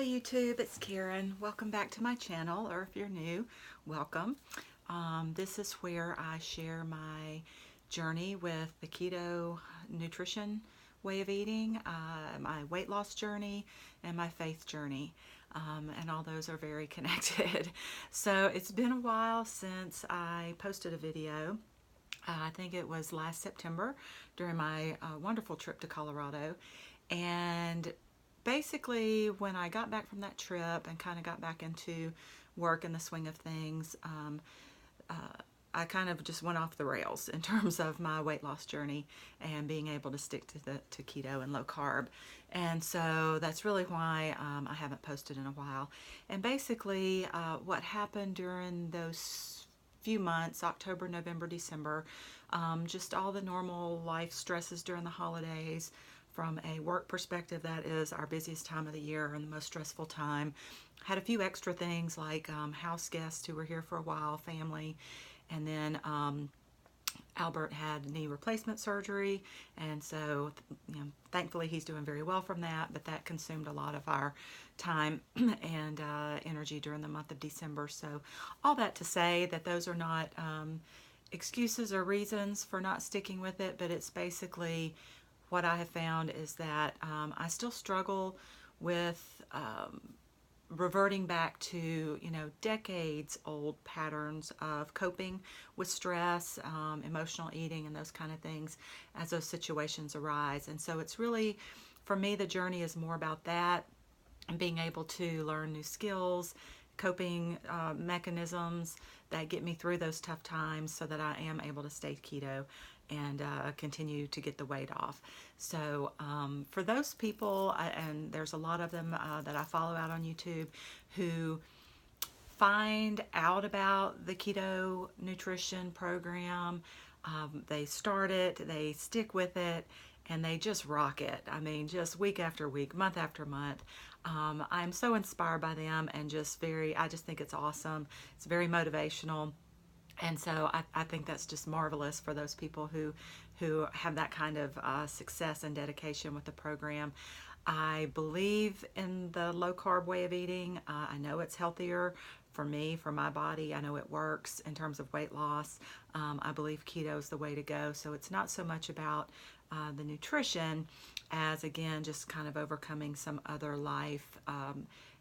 Hi YouTube, it's Karen. Welcome back to my channel, or if you're new, welcome. This is where I share my journey with the keto nutrition way of eating, my weight loss journey, and my faith journey. And all those are very connected. So it's been a while since I posted a video. I think it was last September during my wonderful trip to Colorado. And basically, when I got back from that trip and kind of got back into work and the swing of things, uh, I kind of just went off the rails in terms of my weight loss journey and being able to stick to keto and low carb. And so that's really why I haven't posted in a while. And basically, what happened during those few months, October, November, December, just all the normal life stresses during the holidays. From a work perspective, that is our busiest time of the year and the most stressful time. Had a few extra things like house guests who were here for a while, family, and then Albert had knee replacement surgery, and so thankfully he's doing very well from that, but that consumed a lot of our time and energy during the month of December. So all that to say that those are not excuses or reasons for not sticking with it, but it's basically what I have found is that I still struggle with reverting back to decades old patterns of coping with stress, emotional eating, and those kind of things as those situations arise. And so it's really, for me, the journey is more about that and being able to learn new skills, coping mechanisms that get me through those tough times so that I am able to stay keto and continue to get the weight off. So for those people, and there's a lot of them that I follow out on YouTube, who find out about the keto nutrition program, they start it, they stick with it, and they just rock it. I mean, just week after week, month after month. I'm so inspired by them and I just think it's awesome. It's very motivational. And so I think that's just marvelous for those people who have that kind of success and dedication with the program. I believe in the low carb way of eating. I know it's healthier for me, for my body. I know it works in terms of weight loss. I believe keto is the way to go. So it's not so much about the nutrition as, again, just kind of overcoming some other life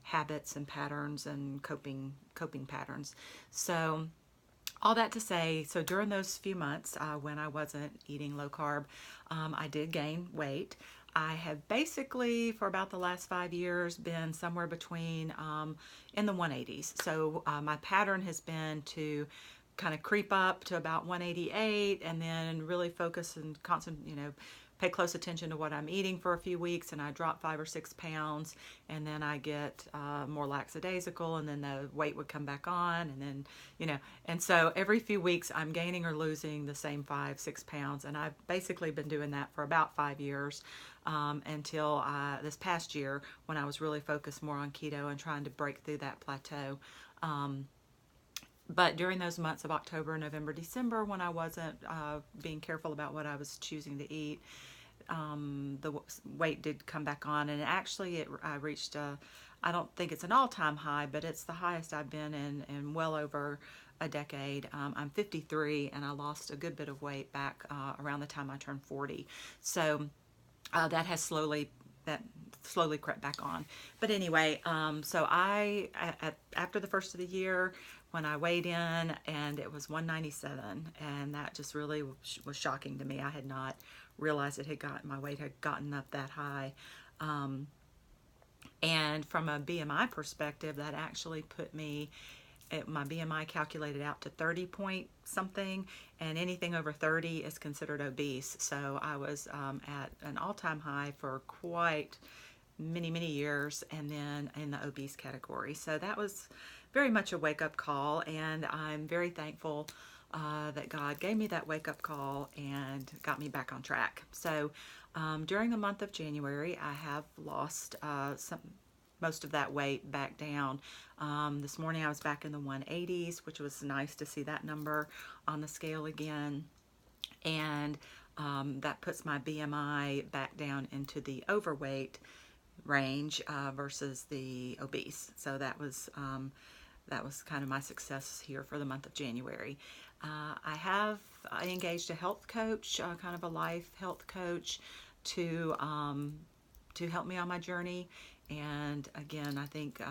habits and patterns and coping patterns. So all that to say, so during those few months when I wasn't eating low carb, I did gain weight. I have basically, for about the last 5 years, been somewhere between in the 180s. So my pattern has been to kind of creep up to about 188 and then really focus and pay close attention to what I'm eating for a few weeks, and I drop 5 or 6 pounds, and then I get more lackadaisical, and then the weight would come back on, and then, and so every few weeks I'm gaining or losing the same 5, 6 pounds, and I've basically been doing that for about 5 years until this past year when I was really focused more on keto and trying to break through that plateau. But during those months of October, November, December, when I wasn't being careful about what I was choosing to eat, the weight did come back on, and actually I reached I don't think it's an all-time high, but it's the highest I've been in well over a decade. I'm 53, and I lost a good bit of weight back around the time I turned 40. So that has slowly crept back on. But anyway, so after the first of the year, when I weighed in, and it was 197, and that just really was shocking to me. I had not realized my weight had gotten up that high. And from a BMI perspective, that actually put me, my BMI calculated out to 30 point something, and anything over 30 is considered obese. So I was at an all-time high for quite many years, and then in the obese category. So that was very much a wake-up call, and I'm very thankful that God gave me that wake-up call and got me back on track. So during the month of January, I have lost most of that weight back down. This morning I was back in the 180s, which was nice to see that number on the scale again. And that puts my BMI back down into the overweight range versus the obese. So that was kind of my success here for the month of January. I engaged a health coach, kind of a life health coach, to help me on my journey. And again, I think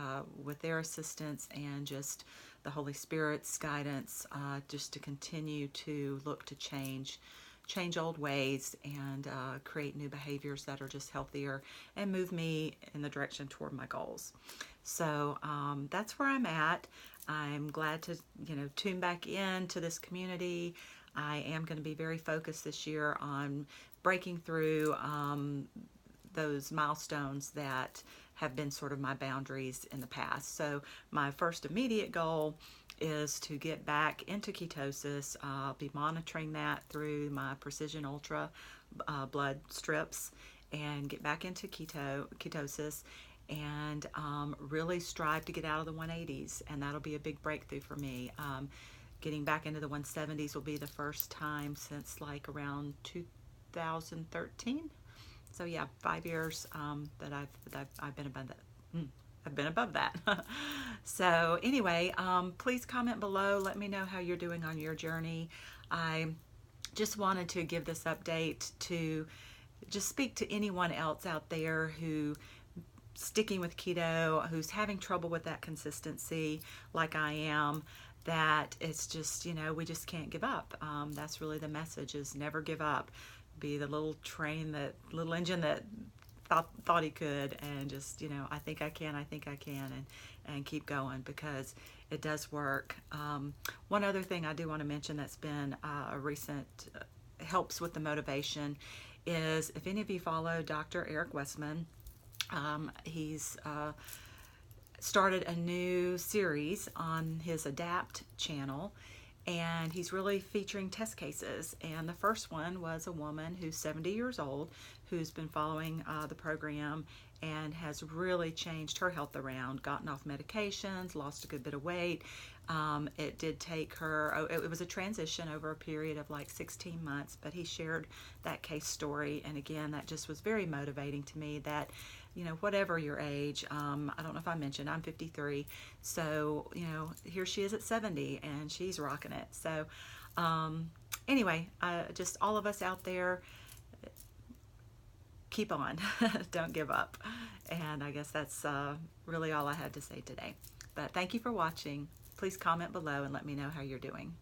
with their assistance and just the Holy Spirit's guidance, just to continue to look to change old ways and create new behaviors that are just healthier and move me in the direction toward my goals. So that's where I'm at. I'm glad to, tune back into this community. I am going to be very focused this year on breaking through those milestones that have been sort of my boundaries in the past. So my first immediate goal is to get back into ketosis. I'll be monitoring that through my Precision Ultra blood strips and get back into ketosis and really strive to get out of the 180s, and that'll be a big breakthrough for me. Getting back into the 170s will be the first time since like around 2013. So yeah, 5 years that I've been above that. I've been above that. So anyway, please comment below. Let me know how you're doing on your journey. I just wanted to give this update to just speak to anyone else out there who sticking with keto, who's having trouble with that consistency like I am, that it's just, we just can't give up. That's really the message, is never give up. Be the little engine that thought he could, and just, I think I can, and keep going, because it does work. One other thing I do want to mention that's been a recent helps with the motivation is, if any of you follow Dr. Eric Westman, he's started a new series on his Adapt channel, and he's really featuring test cases. And the first one was a woman who's 70 years old, who's been following the program and has really changed her health around, gotten off medications, lost a good bit of weight. It did take her, it was a transition over a period of like 16 months, but he shared that case story. And again, that just was very motivating to me, that, whatever your age, I don't know if I mentioned, I'm 53. So, here she is at 70 and she's rocking it. So, anyway, just all of us out there, keep on, don't give up. And I guess that's really all I had to say today. But thank you for watching. Please comment below and let me know how you're doing.